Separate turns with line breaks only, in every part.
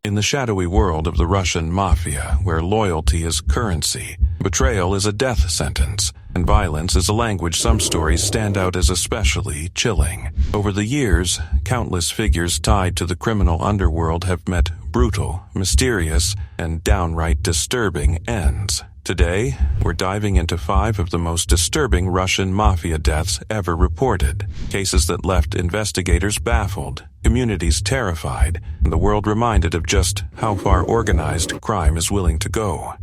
In the shadowy world of the Russian Mafia, where loyalty is currency, betrayal is a death sentence, and violence is a language, some stories stand out as especially chilling. Over the years, countless figures tied to the criminal underworld have met brutal, mysterious, and downright disturbing ends. Today, we're diving into 5 of the most disturbing Russian Mafia deaths ever reported, cases that left investigators baffled, communities terrified, and the world reminded of just how far organized crime is willing to go.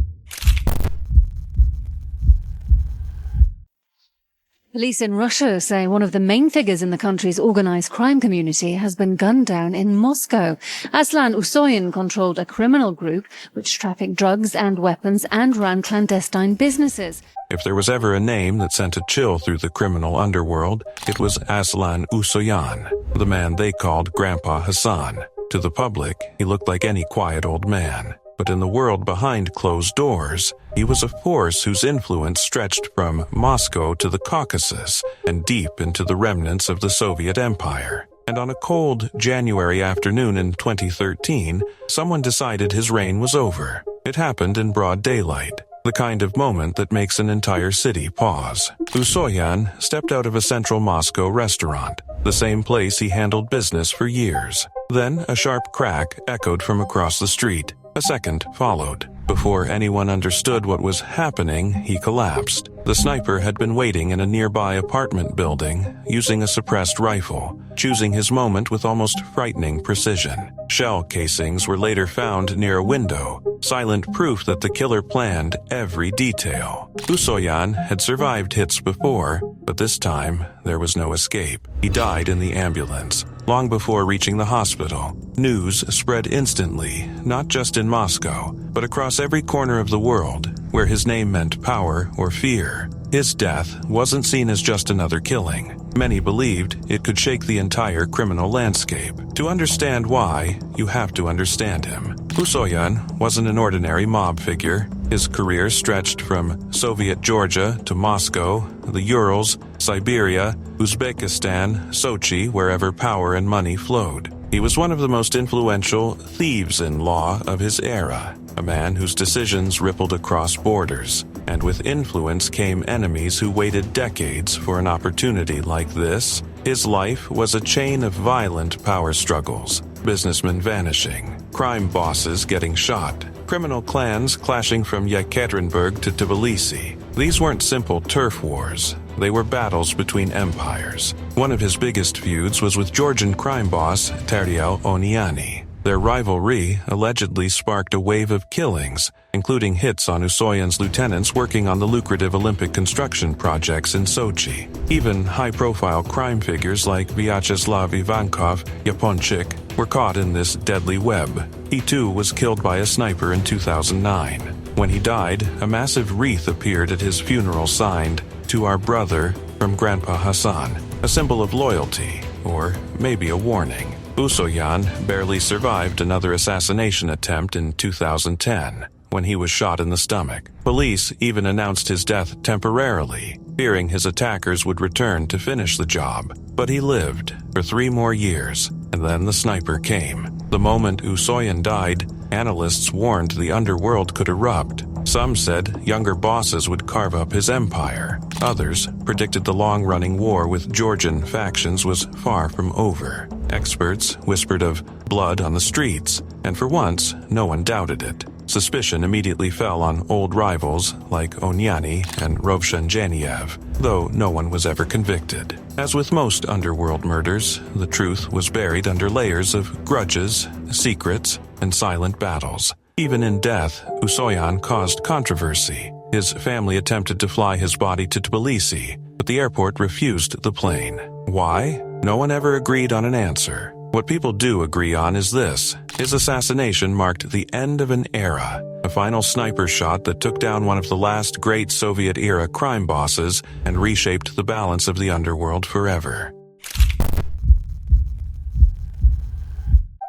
Police in Russia say one of the main figures in the country's organized crime community has been gunned down in Moscow. Aslan Usoyan controlled a criminal group which trafficked drugs and weapons and ran clandestine businesses.
If there was ever a name that sent a chill through the criminal underworld, it was Aslan Usoyan, the man they called Grandpa Hassan. To the public, he looked like any quiet old man. But in the world behind closed doors, he was a force whose influence stretched from Moscow to the Caucasus and deep into the remnants of the Soviet Empire. And on a cold January afternoon in 2013, someone decided his reign was over. It happened in broad daylight, the kind of moment that makes an entire city pause. Usoyan stepped out of a central Moscow restaurant, the same place he handled business for years. Then a sharp crack echoed from across the street. A second followed. Before anyone understood what was happening, he collapsed. The sniper had been waiting in a nearby apartment building, using a suppressed rifle, choosing his moment with almost frightening precision. Shell casings were later found near a window, silent proof that the killer planned every detail. Usoyan had survived hits before, but this time there was no escape. He died in the ambulance, long before reaching the hospital. News spread instantly, not just in Moscow, but across every corner of the world, where his name meant power or fear. His death wasn't seen as just another killing. Many believed it could shake the entire criminal landscape. To understand why, you have to understand him. Usoyan wasn't an ordinary mob figure. His career stretched from Soviet Georgia to Moscow, the Urals, Siberia, Uzbekistan, Sochi, wherever power and money flowed. He was one of the most influential thieves-in-law of his era, a man whose decisions rippled across borders. And with influence came enemies who waited decades for an opportunity like this. His life was a chain of violent power struggles, businessmen vanishing, crime bosses getting shot, criminal clans clashing from Yekaterinburg to Tbilisi. These weren't simple turf wars. They were battles between empires. One of his biggest feuds was with Georgian crime boss Teriel Oniani. Their rivalry allegedly sparked a wave of killings, including hits on Usoyan's lieutenants working on the lucrative Olympic construction projects in Sochi. Even high-profile crime figures like Vyacheslav Ivankov, Yaponic, were caught in this deadly web. He too was killed by a sniper in 2009. When he died, a massive wreath appeared at his funeral signed, "To our brother, from Grandpa Hassan," a symbol of loyalty, or maybe a warning. Usoyan barely survived another assassination attempt in 2010, when he was shot in the stomach. Police even announced his death temporarily, fearing his attackers would return to finish the job. But he lived for 3 more years, and then the sniper came. The moment Usoyan died, analysts warned the underworld could erupt. Some said younger bosses would carve up his empire. Others predicted the long-running war with Georgian factions was far from over. Experts whispered of blood on the streets, and for once, no one doubted it. Suspicion immediately fell on old rivals like Oniani and Rovshan Janyv, though no one was ever convicted. As with most underworld murders, the truth was buried under layers of grudges, secrets, and silent battles. Even in death, Usoyan caused controversy. His family attempted to fly his body to Tbilisi, but the airport refused the plane. Why? No one ever agreed on an answer. What people do agree on is this: his assassination marked the end of an era, a final sniper shot that took down one of the last great Soviet-era crime bosses and reshaped the balance of the underworld forever.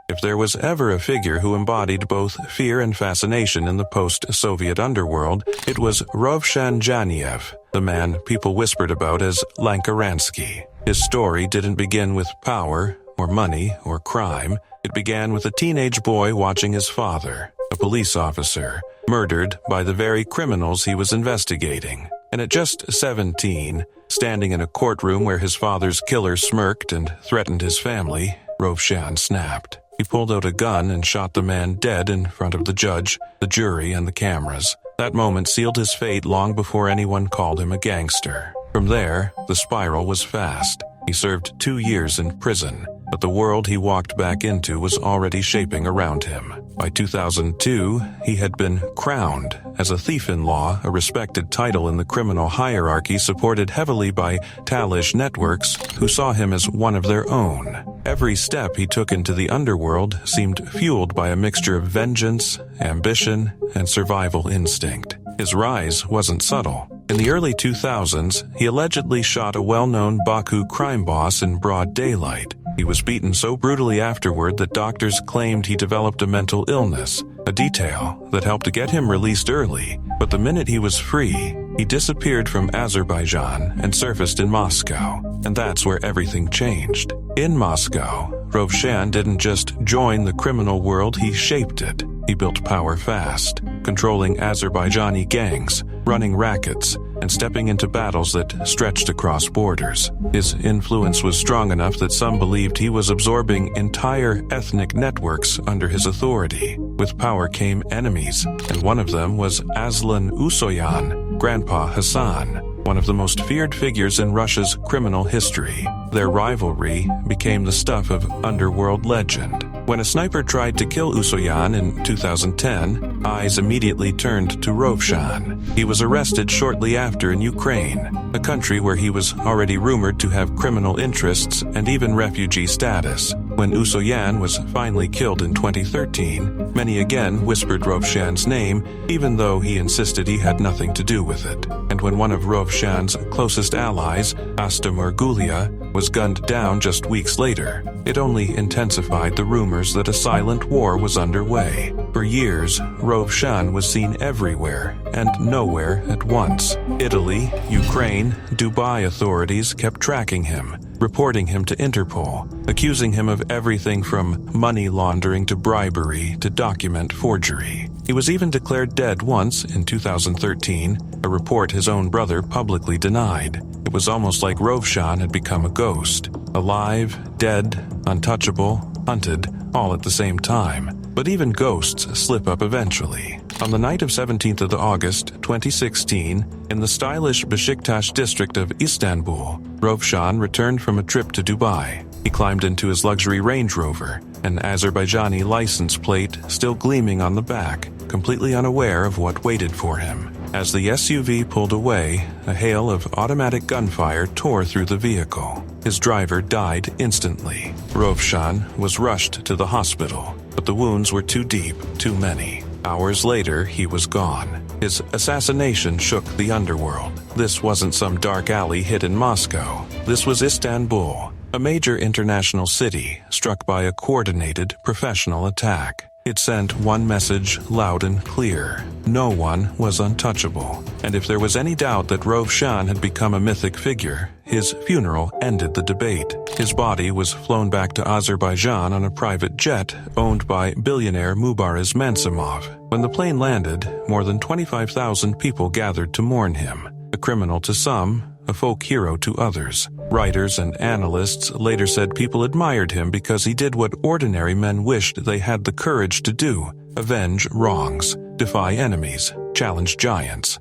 If there was ever a figure who embodied both fear and fascination in the post-Soviet underworld, it was Rovshan Janyv, the man people whispered about as Lankaransky. His story didn't begin with power or money, or crime. It began with a teenage boy watching his father, a police officer, murdered by the very criminals he was investigating. And at just 17, standing in a courtroom where his father's killer smirked and threatened his family, Rovshan snapped. He pulled out a gun and shot the man dead in front of the judge, the jury, and the cameras. That moment sealed his fate long before anyone called him a gangster. From there, the spiral was fast. He served 2 years in prison, but the world he walked back into was already shaping around him. By 2002, he had been crowned as a thief-in-law, a respected title in the criminal hierarchy supported heavily by Talish networks who saw him as one of their own. Every step he took into the underworld seemed fueled by a mixture of vengeance, ambition, and survival instinct. His rise wasn't subtle. In the early 2000s, he allegedly shot a well-known Baku crime boss in broad daylight. He was beaten so brutally afterward that doctors claimed he developed a mental illness, a detail that helped to get him released early. But the minute he was free, he disappeared from Azerbaijan and surfaced in Moscow. And that's where everything changed. In Moscow, Rovshan didn't just join the criminal world, he shaped it. He built power fast, controlling Azerbaijani gangs, running rackets, and stepping into battles that stretched across borders. His influence was strong enough that some believed he was absorbing entire ethnic networks under his authority. With power came enemies, and one of them was Aslan Usoyan, Grandpa Hassan, one of the most feared figures in Russia's criminal history. Their rivalry became the stuff of underworld legend. When a sniper tried to kill Usoyan in 2010, eyes immediately turned to Rovshan. He was arrested shortly after in Ukraine, a country where he was already rumored to have criminal interests and even refugee status. When Usoyan was finally killed in 2013, many again whispered Rovshan's name, even though he insisted he had nothing to do with it. And when one of Rovshan's closest allies, Asta Margulia, was gunned down just weeks later, it only intensified the rumors that a silent war was underway. For years, Rovshan was seen everywhere and nowhere at once. Italy, Ukraine, Dubai authorities kept tracking him, reporting him to Interpol, accusing him of everything from money laundering to bribery to document forgery. He was even declared dead once in 2013, a report his own brother publicly denied. It was almost like Rovshan had become a ghost, alive, dead, untouchable, hunted, all at the same time. But even ghosts slip up eventually. On the night of 17th of August, 2016, in the stylish Beşiktaş district of Istanbul, Rovshan returned from a trip to Dubai. He climbed into his luxury Range Rover, an Azerbaijani license plate still gleaming on the back, completely unaware of what waited for him. As the SUV pulled away, a hail of automatic gunfire tore through the vehicle. His driver died instantly. Rovshan was rushed to the hospital, but the wounds were too deep, too many. Hours later, he was gone. His assassination shook the underworld. This wasn't some dark alley hid in Moscow. This was Istanbul, a major international city struck by a coordinated, professional attack. It sent one message loud and clear. No one was untouchable. And if there was any doubt that Rovshan had become a mythic figure, his funeral ended the debate. His body was flown back to Azerbaijan on a private jet owned by billionaire Mubaraz Mansamov. When the plane landed, more than 25,000 people gathered to mourn him. A criminal to some, a folk hero to others. Writers and analysts later said people admired him because he did what ordinary men wished they had the courage to do: avenge wrongs, defy enemies, challenge giants.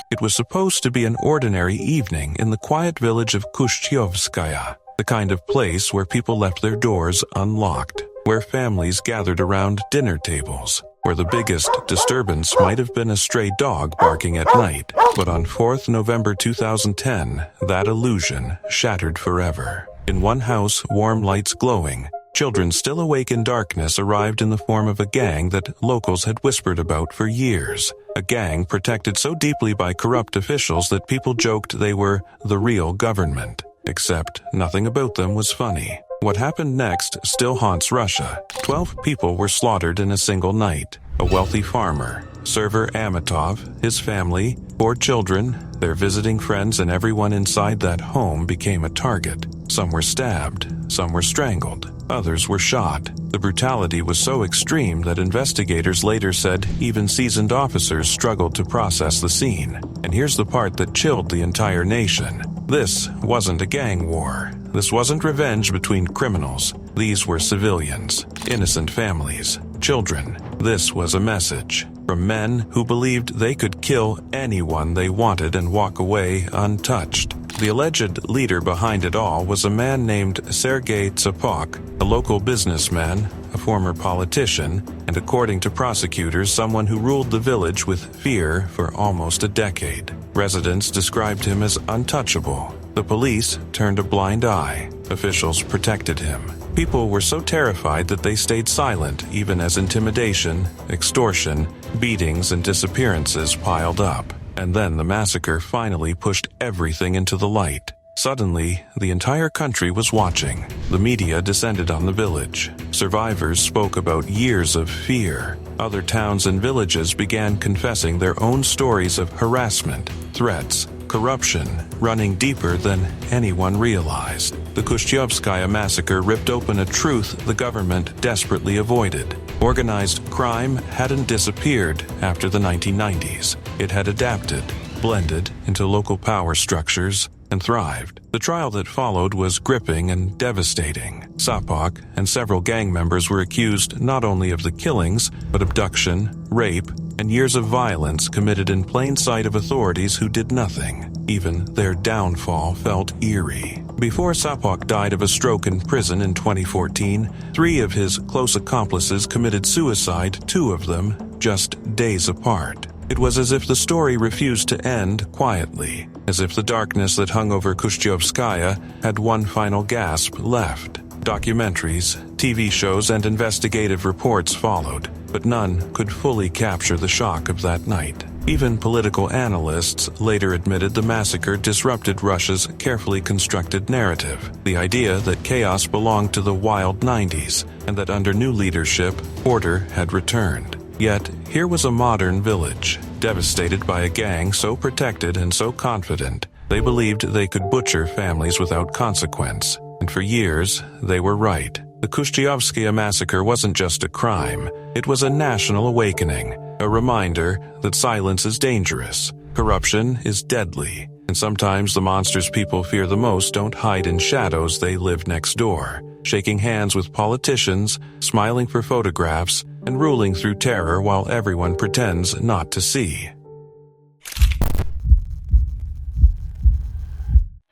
It was supposed to be an ordinary evening in the quiet village of Kushchevskaya, the kind of place where people left their doors unlocked, where families gathered around dinner tables, where the biggest disturbance might have been a stray dog barking at night. But on 4th November 2010, that illusion shattered forever. In one house, warm lights glowing, children still awake in darkness arrived in the form of a gang that locals had whispered about for years. A gang protected so deeply by corrupt officials that people joked they were the real government. Except nothing about them was funny. What happened next still haunts Russia. 12 people were slaughtered in a single night. A wealthy farmer, server Amitov, his family, 4 children, their visiting friends, and everyone inside that home became a target. Some were stabbed, some were strangled, others were shot. The brutality was so extreme that investigators later said even seasoned officers struggled to process the scene. And here's the part that chilled the entire nation. This wasn't a gang war. This wasn't revenge between criminals. These were civilians, innocent families, children. This was a message from men who believed they could kill anyone they wanted and walk away untouched. The alleged leader behind it all was a man named Sergei Tsapok, a local businessman, a former politician, and according to prosecutors, someone who ruled the village with fear for almost a decade. Residents described him as untouchable. The police turned a blind eye. Officials protected him. People were so terrified that they stayed silent even as intimidation, extortion, beatings, and disappearances piled up. And then the massacre finally pushed everything into the light. Suddenly, the entire country was watching. The media descended on the village. Survivors spoke about years of fear. Other towns and villages began confessing their own stories of harassment, threats, corruption, running deeper than anyone realized. The Kushchevskaya massacre ripped open a truth the government desperately avoided. Organized crime hadn't disappeared after the 1990s. It had adapted, blended into local power structures, and thrived. The trial that followed was gripping and devastating. Tsapok and several gang members were accused not only of the killings, but abduction, rape, and years of violence committed in plain sight of authorities who did nothing. Even their downfall felt eerie. Before Tsapok died of a stroke in prison in 2014, 3 of his close accomplices committed suicide, 2 of them just days apart. It was as if the story refused to end quietly, as if the darkness that hung over Kushchevskaya had one final gasp left. Documentaries, TV shows, and investigative reports followed, but none could fully capture the shock of that night. Even political analysts later admitted the massacre disrupted Russia's carefully constructed narrative, the idea that chaos belonged to the wild 90s, and that under new leadership, order had returned. Yet, here was a modern village, devastated by a gang so protected and so confident, they believed they could butcher families without consequence. And for years, they were right. The Kushchevskaya massacre wasn't just a crime, it was a national awakening, a reminder that silence is dangerous, corruption is deadly, and sometimes the monsters people fear the most don't hide in shadows, they live next door, shaking hands with politicians, smiling for photographs, and ruling through terror while everyone pretends not to see.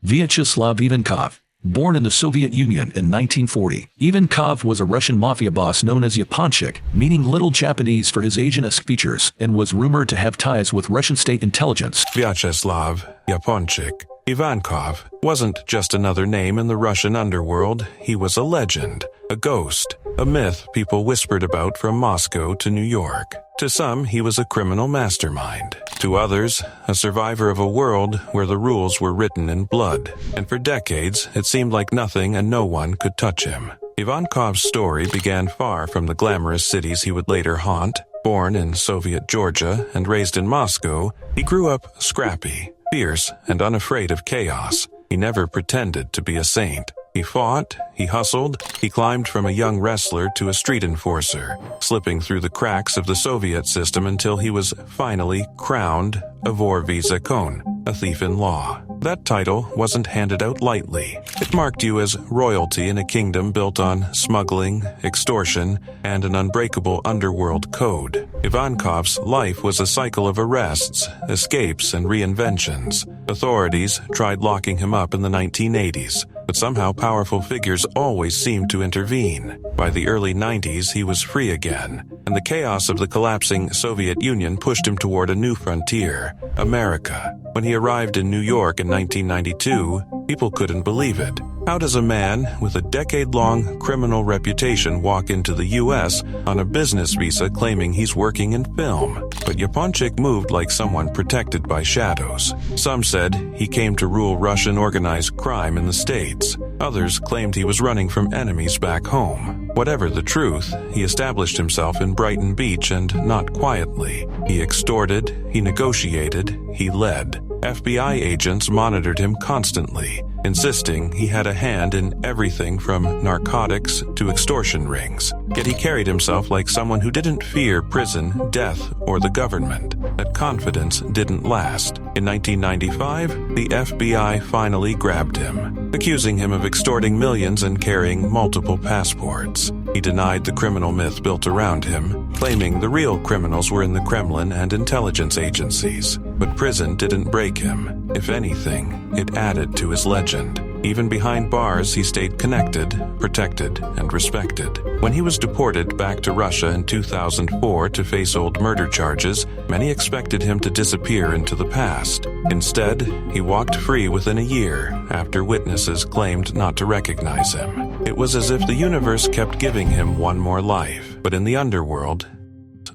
Vyacheslav Ivankov. Born in the Soviet Union in 1940, Ivankov was a Russian mafia boss known as Yaponic, meaning little Japanese for his Asian-esque features, and was rumored to have ties with Russian state intelligence.
Vyacheslav Yaponic Ivankov wasn't just another name in the Russian underworld, he was a legend, a ghost, a myth people whispered about from Moscow to New York. To some, he was a criminal mastermind. To others, a survivor of a world where the rules were written in blood. And for decades, it seemed like nothing and no one could touch him. Ivankov's story began far from the glamorous cities he would later haunt. Born in Soviet Georgia and raised in Moscow, he grew up scrappy, fierce, and unafraid of chaos. He never pretended to be a saint. He fought, he hustled, he climbed from a young wrestler to a street enforcer, slipping through the cracks of the Soviet system until he was finally crowned a vor v zakon, a thief in law. That title wasn't handed out lightly. It marked you as royalty in a kingdom built on smuggling, extortion, and an unbreakable underworld code. Ivankov's life was a cycle of arrests, escapes, and reinventions. Authorities tried locking him up in the 1980s, but somehow powerful figures always seemed to intervene. By the early 90s, he was free again, and the chaos of the collapsing Soviet Union pushed him toward a new frontier, America. When he arrived in New York in 1992, people couldn't believe it. How does a man with a decade-long criminal reputation walk into the U.S. on a business visa claiming he's working in film? But Yaponic moved like someone protected by shadows. Some said he came to rule Russian organized crime in the States. Others claimed he was running from enemies back home. Whatever the truth, he established himself in Brighton Beach, and not quietly. He extorted, he negotiated, he led. FBI agents monitored him constantly, insisting he had a hand in everything from narcotics to extortion rings. Yet he carried himself like someone who didn't fear prison, death, or the government. That confidence didn't last. In 1995, the FBI finally grabbed him, accusing him of extorting millions and carrying multiple passports. He denied the criminal myth built around him, claiming the real criminals were in the Kremlin and intelligence agencies. But prison didn't break him. If anything, it added to his legend. Even behind bars, he stayed connected, protected, and respected. When he was deported back to Russia in 2004 to face old murder charges, many expected him to disappear into the past. Instead, he walked free within a year after witnesses claimed not to recognize him. It was as if the universe kept giving him one more life. But in the underworld,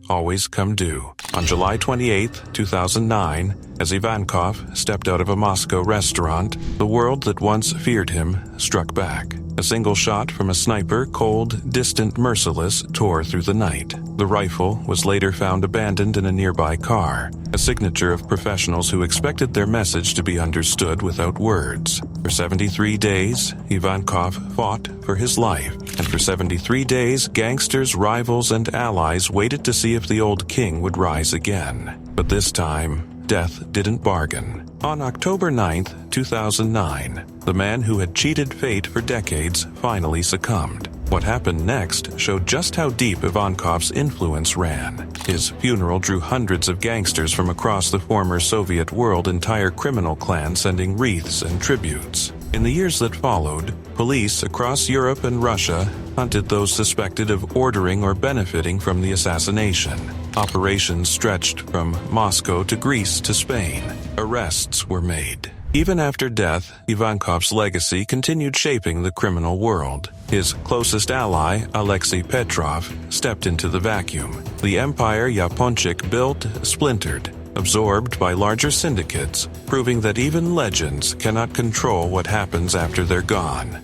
always come due. On July 28, 2009, as Ivankov stepped out of a Moscow restaurant, the world that once feared him struck back. A single shot from a sniper, cold, distant, merciless, tore through the night. The rifle was later found abandoned in a nearby car, a signature of professionals who expected their message to be understood without words. For 73 days, Ivankov fought for his life, and for 73 days, gangsters, rivals, and allies waited to see if the old king would rise again. But this time, death didn't bargain. On October 9, 2009, the man who had cheated fate for decades finally succumbed. What happened next showed just how deep Ivankov's influence ran. His funeral drew hundreds of gangsters from across the former Soviet world, entire criminal clans sending wreaths and tributes. In the years that followed, police across Europe and Russia hunted those suspected of ordering or benefiting from the assassination. Operations stretched from Moscow to Greece to Spain. Arrests were made. Even after death, Ivankov's legacy continued shaping the criminal world. His closest ally, Alexei Petrov, stepped into the vacuum. The empire Yaponic built splintered, absorbed by larger syndicates, proving that even legends cannot control what happens after they're gone.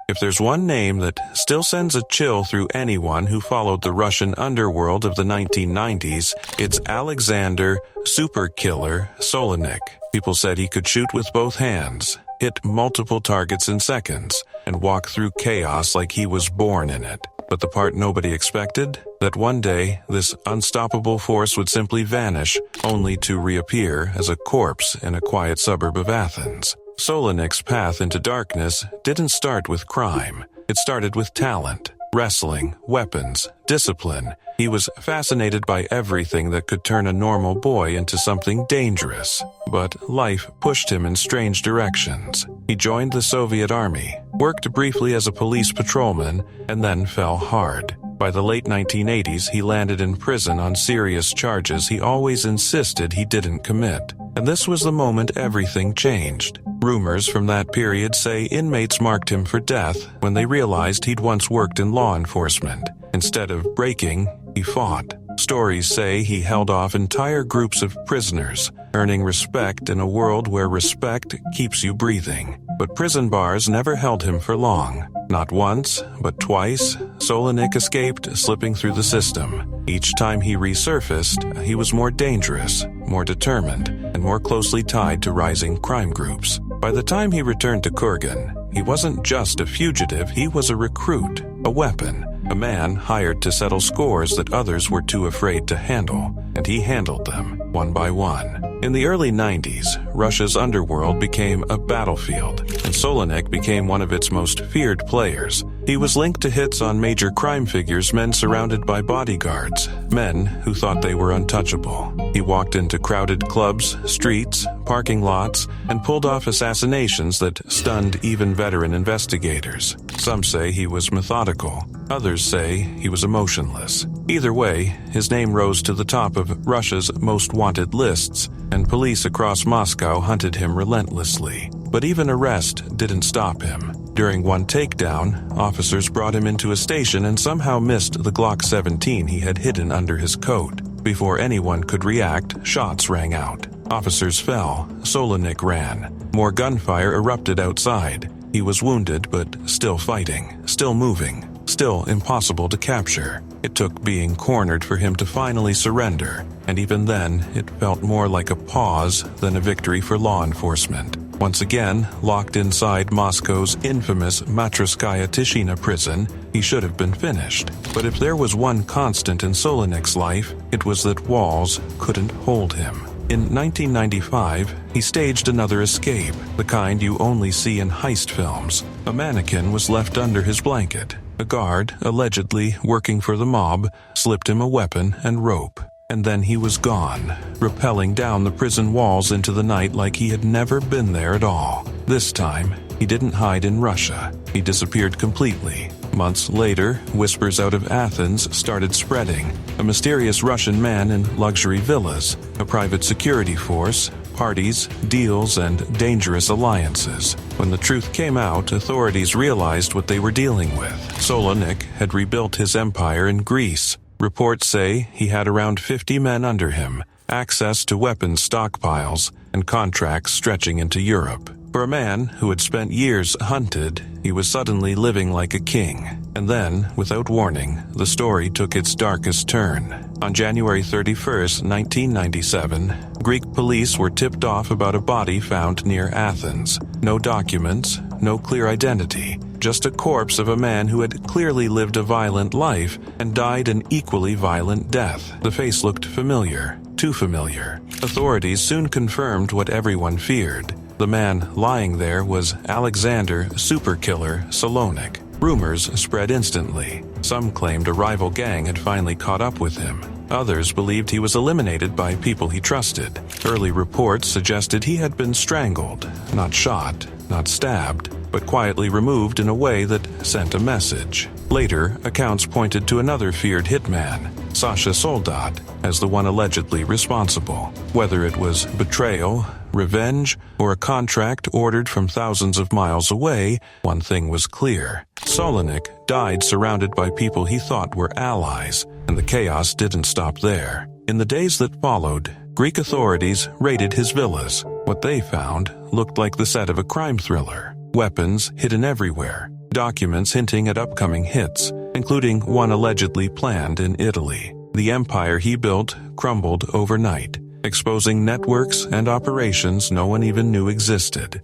If there's one name that still sends a chill through anyone who followed the Russian underworld of the 1990s, it's Alexander "Superkiller" Solanik. People said he could shoot with both hands, hit multiple targets in seconds, and walk through chaos like he was born in it. But the part nobody expected? That one day, this unstoppable force would simply vanish, only to reappear as a corpse in a quiet suburb of Athens. Solanik's path into darkness didn't start with crime. It started with talent, wrestling, weapons, discipline. He was fascinated by everything that could turn a normal boy into something dangerous. But life pushed him in strange directions. He joined the Soviet army, worked briefly as a police patrolman, and then fell hard. By the late 1980s, he landed in prison on serious charges he always insisted he didn't commit. And this was the moment everything changed. Rumors from that period say inmates marked him for death when they realized he'd once worked in law enforcement. Instead of breaking, he fought. Stories say he held off entire groups of prisoners, earning respect in a world where respect keeps you breathing. But prison bars never held him for long. Not once, but twice, Solanik escaped, slipping through the system. Each time he resurfaced, he was more dangerous, more determined, and more closely tied to rising crime groups. By the time he returned to Kurgan, he wasn't just a fugitive, he was a recruit, a weapon, a man hired to settle scores that others were too afraid to handle, and he handled them, one by one. In the early 90s, Russia's underworld became a battlefield, and Solanik became one of its most feared players. He was linked to hits on major crime figures, men surrounded by bodyguards, men who thought they were untouchable. He walked into crowded clubs, streets, parking lots, and pulled off assassinations that stunned even veteran investigators. Some say he was methodical. Others say he was emotionless. Either way, his name rose to the top of Russia's most wanted lists, and police across Moscow Moscow hunted him relentlessly, but even arrest didn't stop him. During one takedown, officers brought him into a station and somehow missed the Glock 17 he had hidden under his coat. Before anyone could react, shots rang out. Officers fell. Solanik ran. More gunfire erupted outside. He was wounded, but still fighting, still moving, still impossible to capture. It took being cornered for him to finally surrender, and even then, it felt more like a pause than a victory for law enforcement. Once again, locked inside Moscow's infamous Matryoshkaya Tishina prison, he should have been finished. But if there was one constant in Solanik's life, it was that walls couldn't hold him. In 1995, he staged another escape, the kind you only see in heist films. A mannequin was left under his blanket. A guard, allegedly working for the mob, slipped him a weapon and rope. And then he was gone, rappelling down the prison walls into the night like he had never been there at all. This time, he didn't hide in Russia. He disappeared completely. Months later, whispers out of Athens started spreading. A mysterious Russian man in luxury villas, a private security force, parties, deals, and dangerous alliances. When the truth came out, authorities realized what they were dealing with. Solanik had rebuilt his empire in Greece. Reports say he had around 50 men under him, access to weapons stockpiles, and contracts stretching into Europe. For a man who had spent years hunted, he was suddenly living like a king. And then, without warning, the story took its darkest turn. On January 31st, 1997, Greek police were tipped off about a body found near Athens. No documents, no clear identity, just a corpse of a man who had clearly lived a violent life and died an equally violent death. The face looked familiar, too familiar. Authorities soon confirmed what everyone feared. The man lying there was Alexander superkiller Solanik. Rumors spread instantly. Some claimed a rival gang had finally caught up with him. Others believed he was eliminated by people he trusted. Early reports suggested he had been strangled, not shot, not stabbed, but quietly removed in a way that sent a message. Later, accounts pointed to another feared hitman, Sasha Soldat, as the one allegedly responsible. Whether it was betrayal, revenge, or a contract ordered from thousands of miles away, one thing was clear. Solanik died surrounded by people he thought were allies, and the chaos didn't stop there. In the days that followed, Greek authorities raided his villas. What they found looked like the set of a crime thriller. Weapons hidden everywhere, documents hinting at upcoming hits, including one allegedly planned in Italy. The empire he built crumbled overnight, exposing networks and operations no one even knew existed.